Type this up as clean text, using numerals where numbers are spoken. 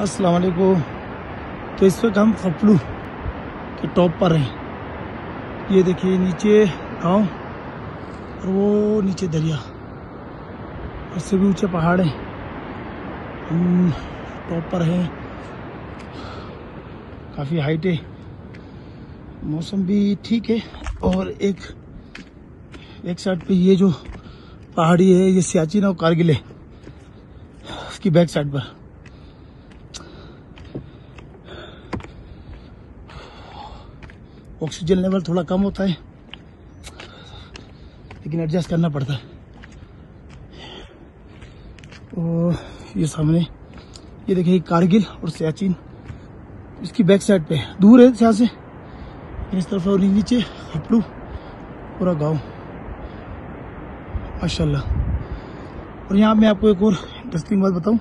अस्सलाम वालेकुम। तो इस वक्त हम खपलू के टॉप पर हैं। ये देखिए नीचे गांव और वो नीचे दरिया, उससे भी ऊंचे पहाड़ हैं। हम टॉप पर हैं, काफ़ी हाइट है, मौसम भी ठीक है। और एक साइड पे ये जो पहाड़ी है ये सियाचिन और कारगिल है, उसकी बैक साइड पर। ऑक्सीजन लेवल थोड़ा कम होता है लेकिन एडजस्ट करना पड़ता है। और ये सामने ये देखिए कारगिल और सियाचिन इसकी बैक साइड पे दूर है यहाँ से, इस तरफ और नीचे खपलू पूरा गांव माशाल्लाह। और यहाँ मैं आपको एक और इंटरेस्टिंग बात बताऊं।